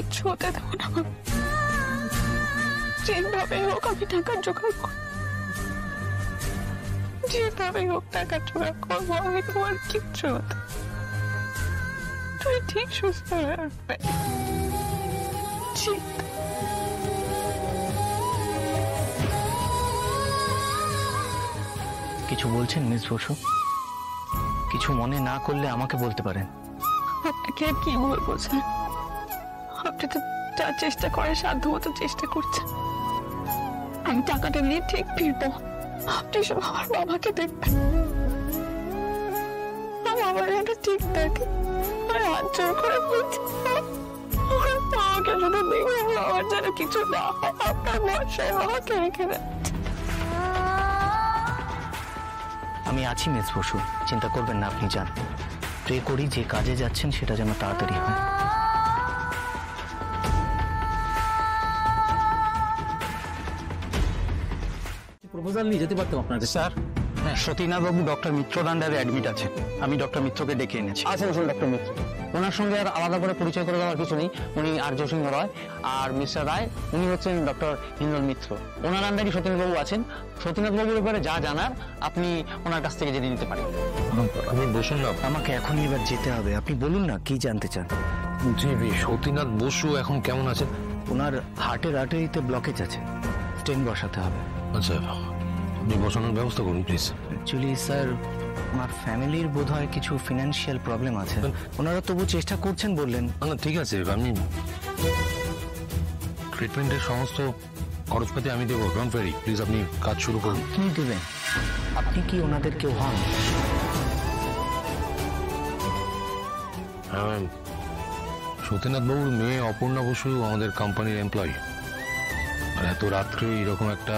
কিচ্ছু হতে দেবো না। যেভাবে হোক আমি টাকা জোগাড় করবো, যেভাবে হোক টাকা জোগাড় করবো। আমি তোমার কিচ্ছু হতে, তুই ঠিক সুস্থ হয়ে উঠবে। কিছু বলছেন মিস বসু? কিছু মনে না করলে আমাকে বলতে পারেন। আপনাকে আর কি বলবো স্যার, আপনি তো যা চেষ্টা করে সাধ্য মতো চেষ্টা করছেন। আমি টাকাটা নিয়ে ঠিক ফিরবো, আপনি সব আমার বাবাকে দেখবেন। আমার এটা ঠিক থাকে, হাত জোর করে বলছি আমাকে শুধু দেখবেন, আমার যেন কিছু না হয়। আপনার বর্ষায় বাবাকে রেখে দেন। আমি আছি মিস বসু, চিন্তা করবেন না। আপনি যান, প্রে করি যে কাজে যাচ্ছেন সেটা যেন তাড়াতাড়ি হয়। প্রপোজাল নিয়ে যেতে পারতাম আপনাদের। স্যার, সতীনাথ বাবু ডক্টর মিত্রর আন্ডারে অ্যাডমিট আছে। আমি ডক্টর মিত্রকে ডেকে এনেছি। আচ্ছা বসুন ডক্টর মিত্র, ওনার সঙ্গে আর আলাদা করে পরিচয় করে দেওয়ার কিছু নেই। উনি আর্য সিংহ রায়, আর মিস্টার রায় উনি হচ্ছেন ডক্টর হিন্দল মিত্র। ওনার আন্ডারই সতীনাথ বাবু আছেন। সতীনাথ বাবুর ব্যাপারে যা জানার আপনি ওনার কাছ থেকে জেনে নিতে পারেন। আপনি বসুন না। আমাকে এখনই এবার যেতে হবে। আপনি বলুন না কি জানতে চান। জি, সতীনাথ বসু এখন কেমন আছেন? ওনার হার্টের আর্টারিতে ব্লকেজ আছে, স্টেন বসাতে হবে। আচ্ছা, আপনি বসানোর ব্যবস্থা করুন প্লিজ। অ্যাকচুয়ালি স্যার, ওনার ফ্যামিলির বোধহয় কিছু ফিনান্সিয়াল প্রবলেম আছে। ওনারা তবু চেষ্টা করছেন বললেন। না ঠিক আছে, আমি ট্রিটমেন্টের সমস্ত খরচপাতি আমি দেবো। ডোন্ট ওয়ারি, প্লিজ আপনি কাজ শুরু করুন। কি দেবেন? আপনি কি ওনাদের কেউ হন? হ্যাঁ, সতীনাথ বাবুর মেয়ে অপর্ণা বসু আমাদের কোম্পানির এমপ্লয়ি। আর এত রাত্রে এরকম একটা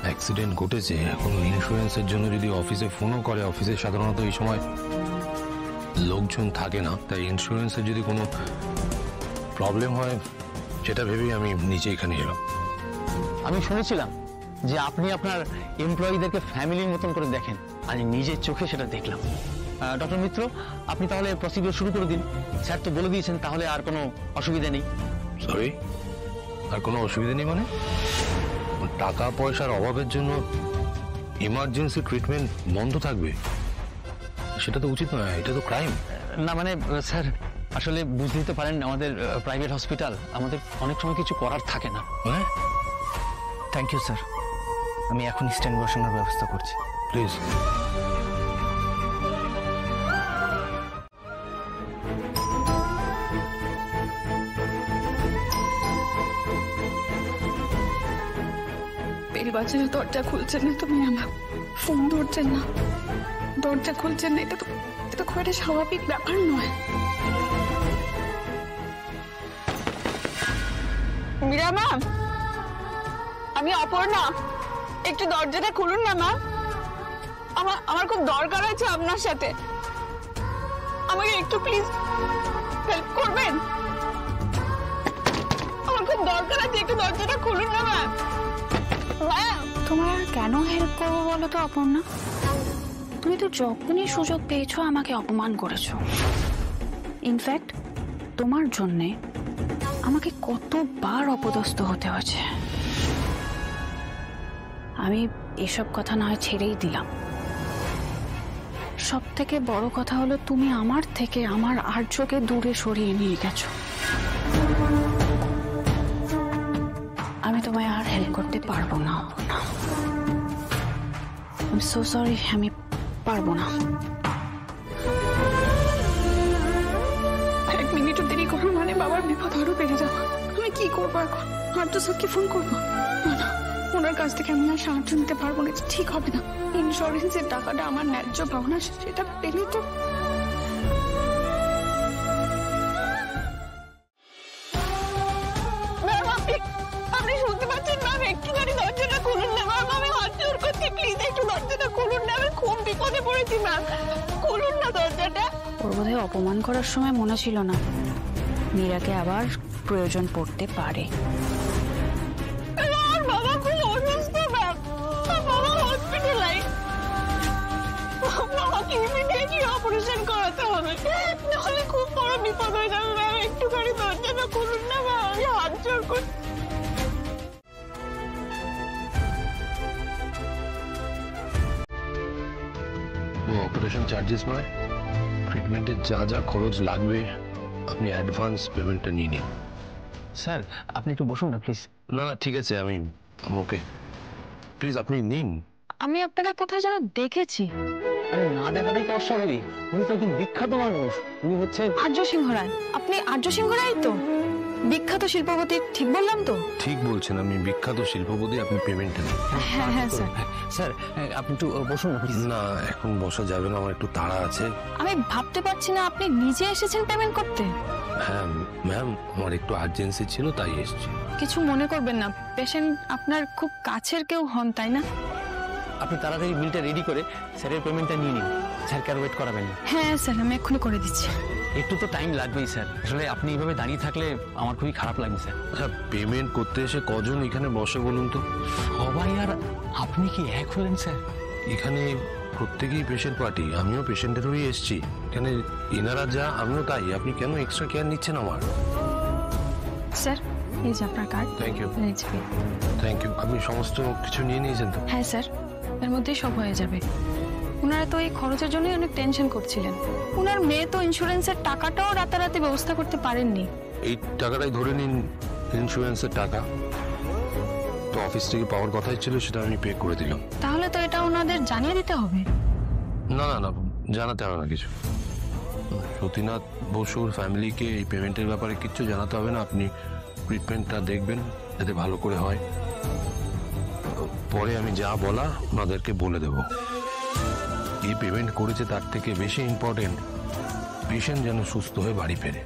অ্যাক্সিডেন্ট ঘটেছে। এখন ইন্স্যুরেন্সের জন্য যদি অফিসে ফোনও করে, অফিসে সাধারণত এই সময় লোকজন থাকে না, তাই ইন্স্যুরেন্সের যদি কোনো প্রবলেম হয় সেটা ভেবেই আমি নিজে এখানে এলাম। আমি শুনেছিলাম যে আপনি আপনার এমপ্লয়িদেরকে ফ্যামিলির মতন করে দেখেন, আজ নিজের চোখে সেটা দেখলাম। ডক্টর মিত্র, আপনি তাহলে প্রসিডিউর শুরু করে দিন। স্যার তো বলে দিয়েছেন, তাহলে আর কোনো অসুবিধা নেই। সরি, আর কোনো অসুবিধা নেই মানে? টাকা পয়সার অভাবের জন্য ইমার্জেন্সি ট্রিটমেন্ট বন্ধ থাকবে? সেটা তো উচিত নয়, এটা তো ক্রাইম। না মানে স্যার, আসলে বুঝতেই তো পারেন আমাদের প্রাইভেট হসপিটাল, আমাদের অনেক সময় কিছু করার থাকে না। হ্যাঁ, থ্যাংক ইউ স্যার, আমি এখন স্ট্যান্ড বসানোর ব্যবস্থা করছি। প্লিজ। বাচ্চারা দরজা খুলছেন না, তুমি আমার ফোন ধরছেন না, দরজা খুলছেন না, এটা তো খুব একটা স্বাভাবিক ব্যাপার নয়। মীরা ম্যাম, আমি অপর্ণা, একটু দরজাটা খুলুন না ম্যাম। আমার খুব দরকার আছে আপনার সাথে, আমাকে একটু প্লিজ হেল্প করবেন। আমার খুব দরকার আছে, একটু দরজাটা খুলুন না ম্যাম। তোমার কেন হেল্প করবো বলো তো অপর্ণা? তুমি তো যখনই সুযোগ পেয়েছো আমাকে অপমান করেছো। ইনফ্যাক্ট তোমার জন্যে আমাকে কতবার অপদস্থ হতে হয়েছে। আমি এসব কথা না হয় ছেড়েই দিলাম। সব থেকে বড় কথা হলো তুমি আমার থেকে আমার আর্যকে দূরে সরিয়ে নিয়ে গেছো। আমি তোমায় আর হেল্প করতে পারবো না অপর্ণা। I'm so sorry, আমি পারবো না। এক মিনিটও দেরি করো মানে বাবার বিপদ আরো বেড়ে যাবে। আমি কি করবো এখন? আর্য স্যারকে ফোন করবো? না, ওনার কাছ থেকে আমি আর সাহায্য নিতে পারবো না, ঠিক হবে না। ইন্স্যুরেন্সের টাকাটা আমার ন্যায্য পাওনা, সেটা পেলে তো। আপনি শুনতে পাচ্ছেন ম্যাম? একটুখানি দরজাটা খুলুন না ম্যাম, আমি হাত জোর করছি, প্লিজ একটু দরজাটা খুলুন না, আমি খুব বিপদে পড়েছি ম্যাম, খুলুন না দরজাটা। ওর বোধহয় অপমান করার সময় মনে ছিল না মীরাকে আবার প্রয়োজন পড়তে পারে। আমার বাবা খুব অসুস্থ ম্যাম, বাবা হসপিটালাইজ, বাবাকে ইমিডিয়েটলি অপারেশন করাতে হবে, নাহলে খুব বড় বিপদ হয়ে যাবে ম্যাম। একটুখানি দরজাটা খুলুন না ম্যাম। জোর করে। ও অপারেশন চার্জেস নয়, ট্রিটমেন্টের যা যা খরচ লাগবে আপনি অ্যাডভান্স পেমেন্টটা নিয়ে নিন। স্যার আপনি একটু বসুন না প্লিজ। না না ঠিক আছে, আমি ওকে, প্লিজ আপনি নিন। আমি আপনাকে কোথায় যেন দেখেছি। আরে না দেখাটাই তো অস্বাভাবিক, উনি তো একজন বিখ্যাত মানুষ, উনি হচ্ছে আর্য সিংহ রায়। আপনি আর্য সিংহ রায় তো, বিখ্যাত শিল্পপতি, ঠিক বললাম তো? ঠিক বলছেন, আমি বিখ্যাত শিল্পপতি, আপনি পেমেন্টটা নিন। হ্যাঁ হ্যাঁ স্যার। স্যার আপনি একটু বসুন না প্লিজ। না এখন বসা যাবে না, আমার একটু তাড়া আছে। আমি ভাবতে পারছি না আপনি নিজে এসেছেন পেমেন্ট করতে। হ্যাঁ ম্যাম, আমার একটু আর্জেন্সি ছিল তাই এসেছি। কিছু মনে করবেন না, পেশেন্ট আপনার খুব কাছের কেউ হন তাই না? আপনি তাড়াতাড়ি বিলটা রেডি করে স্যারের পেমেন্টটা নিয়ে নিন, স্যারকে আর ওয়েট করাবেন না। হ্যাঁ স্যার, আমি এক্ষুনি করে দিচ্ছি। একটু তো টাইম লাগবেই স্যার, আসলে আপনি এইভাবে দাঁড়িয়ে থাকলে আমার খুবই খারাপ লাগবে স্যার। আচ্ছা পেমেন্ট করতে এসে কজন এখানে বসে বলুন তো? সবাই আর আপনি কি এক হলেন স্যার? এখানে প্রত্যেকেই পেশেন্ট পার্টি, আমিও পেশেন্টের হয়ে এসেছি। এখানে এনারা যা আমিও তাই, আপনি কেন এক্সট্রা কেয়ার নিচ্ছেন আমার? স্যার এই যে আপনার card. Thank you thank you. আপনি সমস্ত কিছু নিয়ে নিয়েছেন তো? হ্যাঁ স্যার, এর মধ্যেই সব হয়ে যাবে। ওনারা তো এই খরচের জন্যই অনেক টেনশন করছিলেন। ওনার মেয়ে তো ইন্স্যুরেন্সের টাকাটাও রাতারাতি ব্যবস্থা করতে পারেননি। এই টাকাটাই ধরে নিন ইন্স্যুরেন্সের টাকা, তো অফিস থেকে পাওয়ার কথাই ছিল, সেটা আমি পে করে দিলাম। তাহলে তো এটা ওনাদের জানিয়ে দিতে হবে। না না না, জানাতে হবে না কিছু। সতীনাথ বসুর ফ্যামিলিকে এই পেমেন্টের ব্যাপারে কিচ্ছু জানাতে হবে না। আপনি ট্রিটমেন্টটা দেখবেন যাতে ভালো করে হয়, পরে আমি যা বলা ওনাদেরকে বলে দেব। এই পেমেন্ট করেছে তার থেকে বেশি ইম্পর্টেন্ট পেশেন্ট যেন সুস্থ হয়ে বাড়ি ফেরে।